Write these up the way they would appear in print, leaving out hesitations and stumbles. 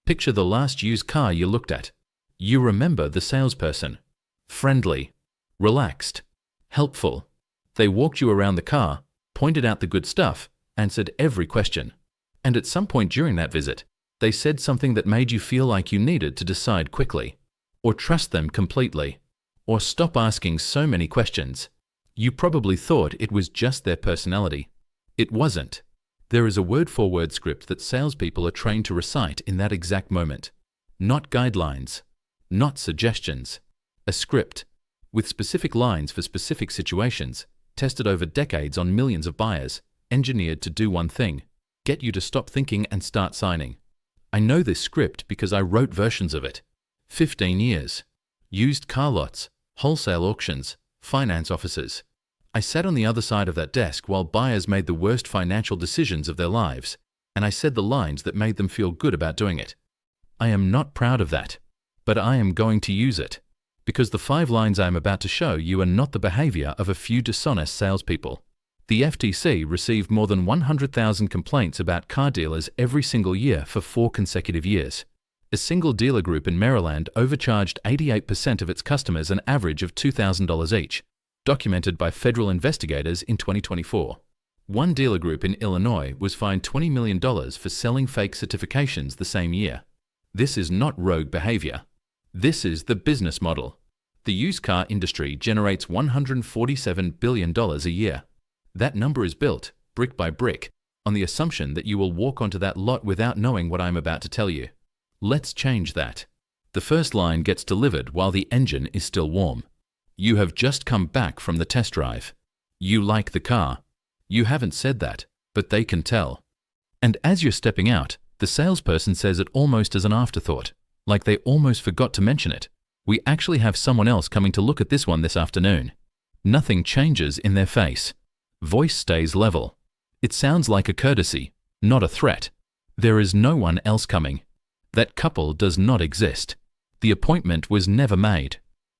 Picture the last used car you looked at. You remember the salesperson. Friendly, relaxed, helpful. They walked you around the car, pointed out the good stuff, answered every question. And at some point during that visit, they said something that made you feel like you needed to decide quickly, or trust them completely, or stop asking so many questions. You probably thought it was just their personality. It wasn't. There is a word-for-word script that salespeople are trained to recite in that exact moment. Not guidelines, not suggestions. A script, with specific lines for specific situations, tested over decades on millions of buyers, engineered to do one thing: get you to stop thinking and start signing. I know this script because I wrote versions of it. 15 years. Used car lots, wholesale auctions, finance offices. I sat on the other side of that desk while buyers made the worst financial decisions of their lives, and I said the lines that made them feel good about doing it. I am not proud of that, but I am going to use it, because the 5 lines I am about to show you are not the behavior of a few dishonest salespeople. The FTC received more than 100,000 complaints about car dealers every single year for 4 consecutive years. A single dealer group in Maryland overcharged 88% of its customers an average of $2,000 each, documented by federal investigators in 2024. One dealer group in Illinois was fined $20 million for selling fake certifications the same year. This is not rogue behavior. This is the business model. The used car industry generates $147 billion a year. That number is built, brick by brick, on the assumption that you will walk onto that lot without knowing what I'm about to tell you. Let's change that. The first line gets delivered while the engine is still warm. You have just come back from the test drive. You like the car. You haven't said that, but they can tell. And as you're stepping out, the salesperson says it almost as an afterthought, like they almost forgot to mention it. We actually have someone else coming to look at this one this afternoon. Nothing changes in their face. Voice stays level. It sounds like a courtesy, not a threat. There is no one else coming. That couple does not exist. The appointment was never made.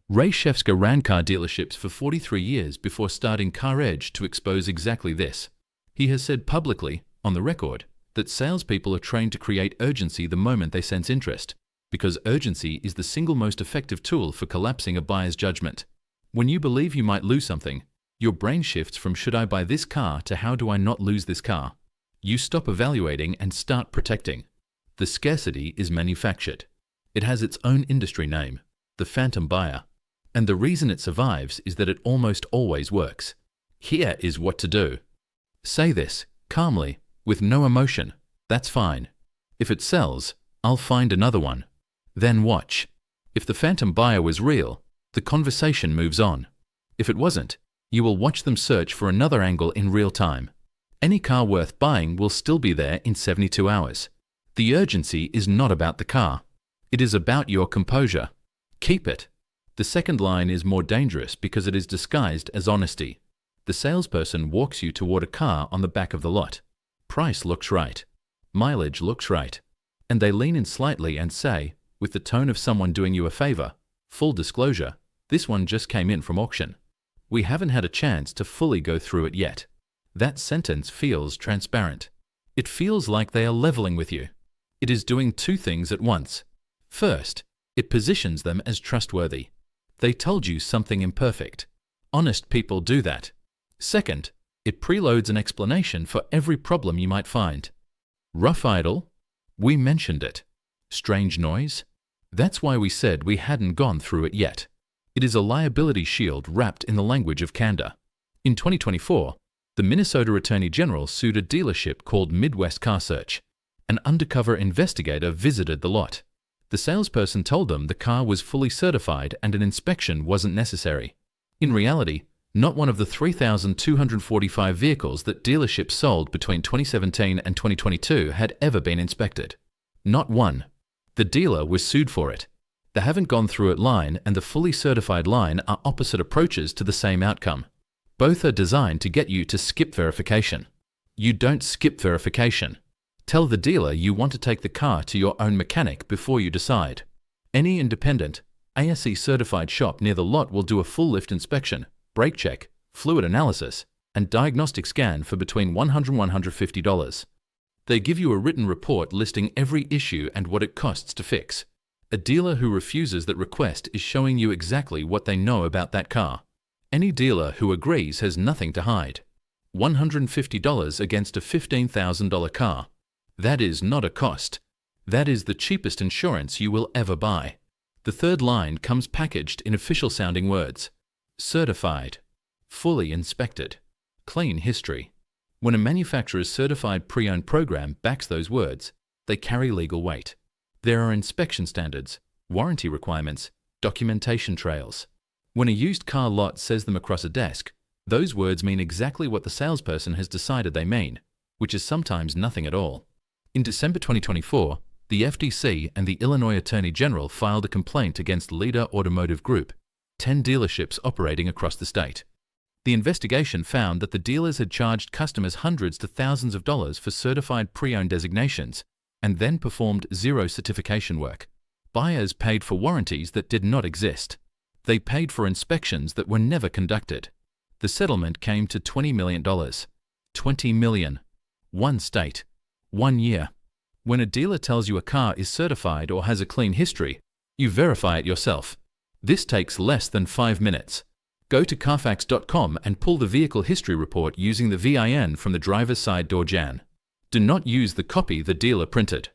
Ray Shefska ran car dealerships for 43 years before starting Car Edge to expose exactly this. He has said publicly, on the record, that salespeople are trained to create urgency the moment they sense interest, because urgency is the single most effective tool for collapsing a buyer's judgment. When you believe you might lose something, your brain shifts from should I buy this car to how do I not lose this car? You stop evaluating and start protecting. The scarcity is manufactured. It has its own industry name, the phantom buyer. And the reason it survives is that it almost always works. Here is what to do. Say this, calmly, with no emotion. That's fine. If it sells, I'll find another one. Then watch. If the phantom buyer was real, the conversation moves on. If it wasn't, you will watch them search for another angle in real time. Any car worth buying will still be there in 72 hours. The urgency is not about the car. It is about your composure. Keep it. The second line is more dangerous because it is disguised as honesty. The salesperson walks you toward a car on the back of the lot. Price looks right. Mileage looks right. And they lean in slightly and say, with the tone of someone doing you a favor, full disclosure, this one just came in from auction. We haven't had a chance to fully go through it yet. That sentence feels transparent. It feels like they are leveling with you. It is doing 2 things at once. First, it positions them as trustworthy. They told you something imperfect. Honest people do that. Second, it preloads an explanation for every problem you might find. Rough idle? We mentioned it. Strange noise? That's why we said we hadn't gone through it yet. It is a liability shield wrapped in the language of candor. In 2024, the Minnesota Attorney General sued a dealership called Midwest Car Search. An undercover investigator visited the lot. The salesperson told them the car was fully certified and an inspection wasn't necessary. In reality, not one of the 3,245 vehicles that dealerships sold between 2017 and 2022 had ever been inspected. Not one. The dealer was sued for it. The haven't gone through it line and the fully certified line are opposite approaches to the same outcome. Both are designed to get you to skip verification. You don't skip verification. Tell the dealer you want to take the car to your own mechanic before you decide. Any independent, ASE certified shop near the lot will do a full lift inspection, brake check, fluid analysis, and diagnostic scan for between $100 and $150. They give you a written report listing every issue and what it costs to fix. A dealer who refuses that request is showing you exactly what they know about that car. Any dealer who agrees has nothing to hide. $150 against a $15,000 car. That is not a cost. That is the cheapest insurance you will ever buy. The third line comes packaged in official-sounding words. Certified. Fully inspected. Clean history. When a manufacturer's certified pre-owned program backs those words, they carry legal weight. There are inspection standards, warranty requirements, documentation trails. When a used car lot says them across a desk, those words mean exactly what the salesperson has decided they mean, which is sometimes nothing at all. In December 2024, the FTC and the Illinois Attorney General filed a complaint against Leader Automotive Group, 10 dealerships operating across the state. The investigation found that the dealers had charged customers hundreds to thousands of dollars for certified pre-owned designations and then performed zero certification work. Buyers paid for warranties that did not exist. They paid for inspections that were never conducted. The settlement came to $20 million. $20 million. One state. 1 year. When a dealer tells you a car is certified or has a clean history, you verify it yourself. This takes less than 5 minutes. Go to Carfax.com and pull the vehicle history report using the VIN from the driver's side door JAN. Do not use the copy the dealer printed.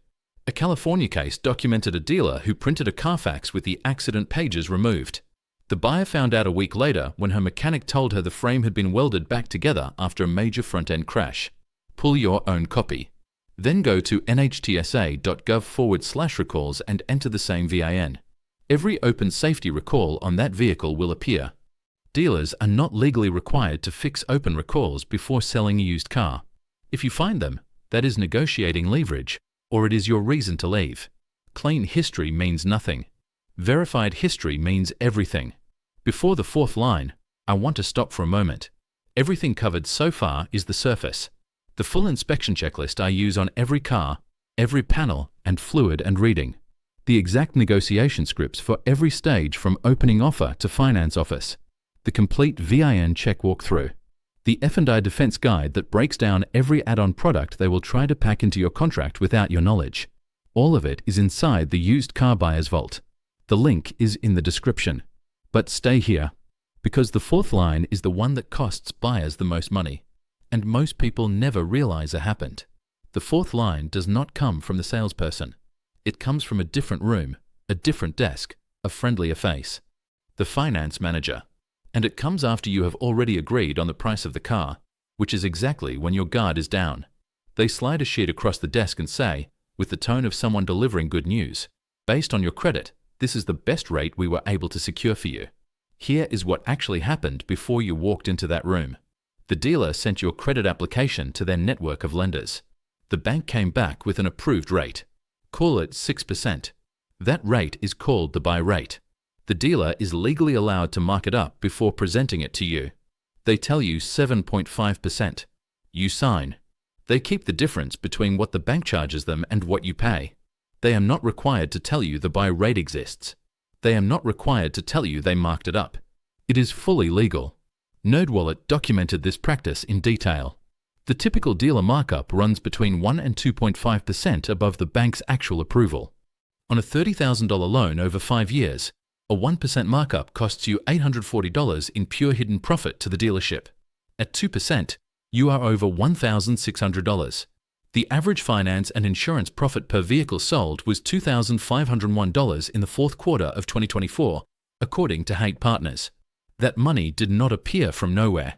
A California case documented a dealer who printed a Carfax with the accident pages removed. The buyer found out a week later when her mechanic told her the frame had been welded back together after a major front-end crash. Pull your own copy. Then go to nhtsa.gov/recalls and enter the same VIN. Every open safety recall on that vehicle will appear. Dealers are not legally required to fix open recalls before selling a used car. If you find them, that is negotiating leverage, or it is your reason to leave. Clean history means nothing. Verified history means everything. Before the fourth line, I want to stop for a moment. Everything covered so far is the surface. The full inspection checklist I use on every car, every panel, and fluid and reading. The exact negotiation scripts for every stage from opening offer to finance office. The complete VIN check walkthrough. The F&I defense guide that breaks down every add-on product they will try to pack into your contract without your knowledge. All of it is inside the used car buyer's vault. The link is in the description. But stay here, because the fourth line is the one that costs buyers the most money, and most people never realize it happened. The fourth line does not come from the salesperson. It comes from a different room, a different desk, a friendlier face. The finance manager. And it comes after you have already agreed on the price of the car, which is exactly when your guard is down. They slide a sheet across the desk and say, with the tone of someone delivering good news, based on your credit, this is the best rate we were able to secure for you. Here is what actually happened before you walked into that room. The dealer sent your credit application to their network of lenders. The bank came back with an approved rate. Call it 6%. That rate is called the buy rate. The dealer is legally allowed to mark it up before presenting it to you. They tell you 7.5%. You sign. They keep the difference between what the bank charges them and what you pay. They are not required to tell you the buy rate exists. They are not required to tell you they marked it up. It is fully legal. NerdWallet documented this practice in detail. The typical dealer markup runs between 1 and 2.5% above the bank's actual approval. On a $30,000 loan over 5 years, a 1% markup costs you $840 in pure hidden profit to the dealership. At 2%, you are over $1,600. The average finance and insurance profit per vehicle sold was $2,501 in the fourth quarter of 2024, according to Haight Partners. That money did not appear from nowhere.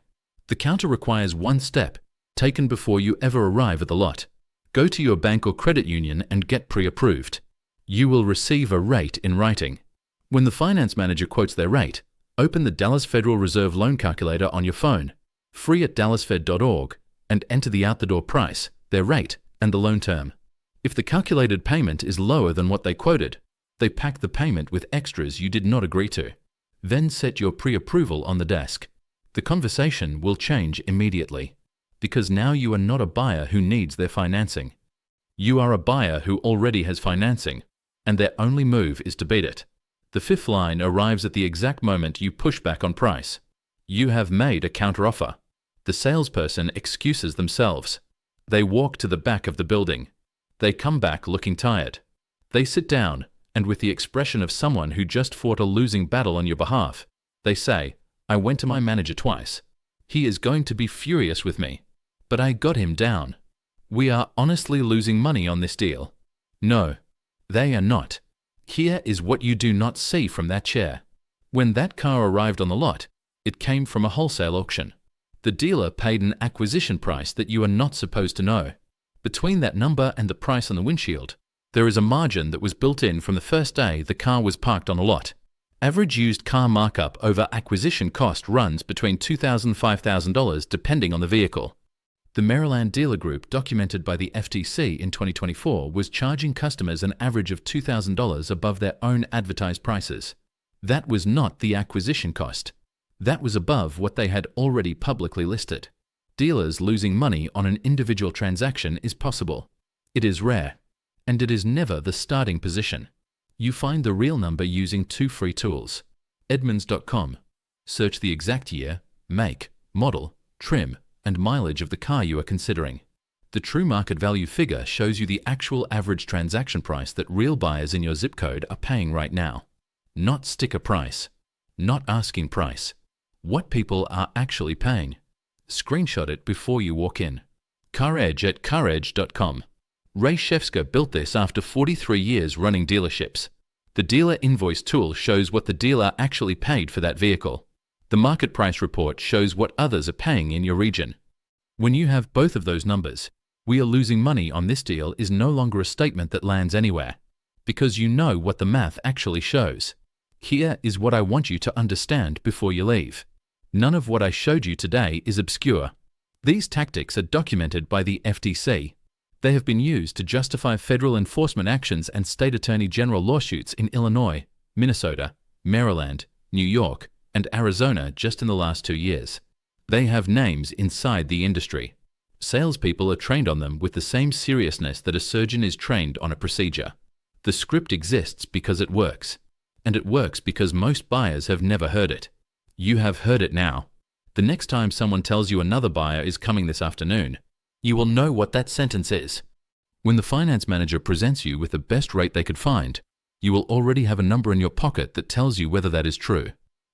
The counter requires one step, taken before you ever arrive at the lot. Go to your bank or credit union and get pre-approved. You will receive a rate in writing. When the finance manager quotes their rate, open the Dallas Federal Reserve loan calculator on your phone, free at dallasfed.org, and enter the out-the-door price, their rate, and the loan term. If the calculated payment is lower than what they quoted, they pack the payment with extras you did not agree to. Then set your pre-approval on the desk. The conversation will change immediately, because now you are not a buyer who needs their financing. You are a buyer who already has financing, and their only move is to beat it. The fifth line arrives at the exact moment you push back on price. You have made a counteroffer. The salesperson excuses themselves. They walk to the back of the building. They come back looking tired. They sit down, and with the expression of someone who just fought a losing battle on your behalf, they say, "I went to my manager twice. He is going to be furious with me. But I got him down. We are honestly losing money on this deal." No, they are not. Here is what you do not see from that chair. When that car arrived on the lot, it came from a wholesale auction. The dealer paid an acquisition price that you are not supposed to know. Between that number and the price on the windshield, there is a margin that was built in from the first day the car was parked on the lot. Average used car markup over acquisition cost runs between $2,000 and $5,000 depending on the vehicle. The Maryland dealer group documented by the FTC in 2024 was charging customers an average of $2,000 above their own advertised prices. That was not the acquisition cost. That was above what they had already publicly listed. Dealers losing money on an individual transaction is possible. It is rare, and it is never the starting position. You find the real number using two free tools. Edmunds.com. Search the exact year, make, model, trim, and mileage of the car you are considering. The true market value figure shows you the actual average transaction price that real buyers in your zip code are paying right now. Not sticker price. Not asking price. What people are actually paying. Screenshot it before you walk in. CarEdge at caredge.com. Ray Shefska built this after 43 years running dealerships. The dealer invoice tool shows what the dealer actually paid for that vehicle. The market price report shows what others are paying in your region. When you have both of those numbers, "We are losing money on this deal" is no longer a statement that lands anywhere, because you know what the math actually shows. Here is what I want you to understand before you leave. None of what I showed you today is obscure. These tactics are documented by the FTC. They have been used to justify federal enforcement actions and state attorney general lawsuits in Illinois, Minnesota, Maryland, New York, and Arizona just in the last 2 years. They have names inside the industry. Salespeople are trained on them with the same seriousness that a surgeon is trained on a procedure. The script exists because it works. And it works because most buyers have never heard it. You have heard it now. The next time someone tells you another buyer is coming this afternoon, you will know what that sentence is. When the finance manager presents you with the best rate they could find, you will already have a number in your pocket that tells you whether that is true.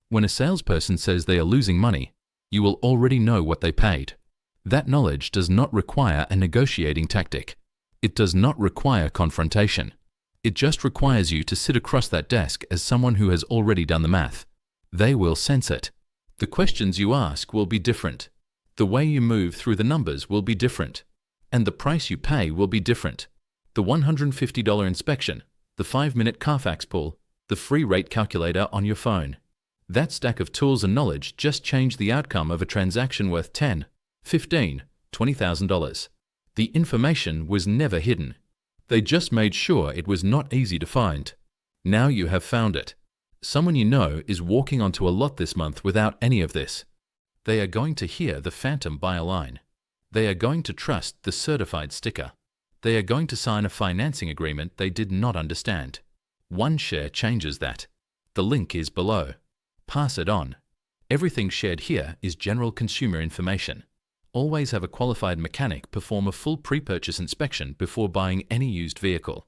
When a salesperson says they are losing money, you will already know what they paid. That knowledge does not require a negotiating tactic. It does not require confrontation. It just requires you to sit across that desk as someone who has already done the math. They will sense it. The questions you ask will be different. The way you move through the numbers will be different. And the price you pay will be different. The $150 inspection, the 5-minute Carfax pull, the free rate calculator on your phone. That stack of tools and knowledge just changed the outcome of a transaction worth $10,000, $15,000, $20,000. The information was never hidden. They just made sure it was not easy to find. Now you have found it. Someone you know is walking onto a lot this month without any of this. They are going to hear the phantom buyer line. They are going to trust the certified sticker. They are going to sign a financing agreement they did not understand. One share changes that. The link is below. Pass it on. Everything shared here is general consumer information. Always have a qualified mechanic perform a full pre-purchase inspection before buying any used vehicle.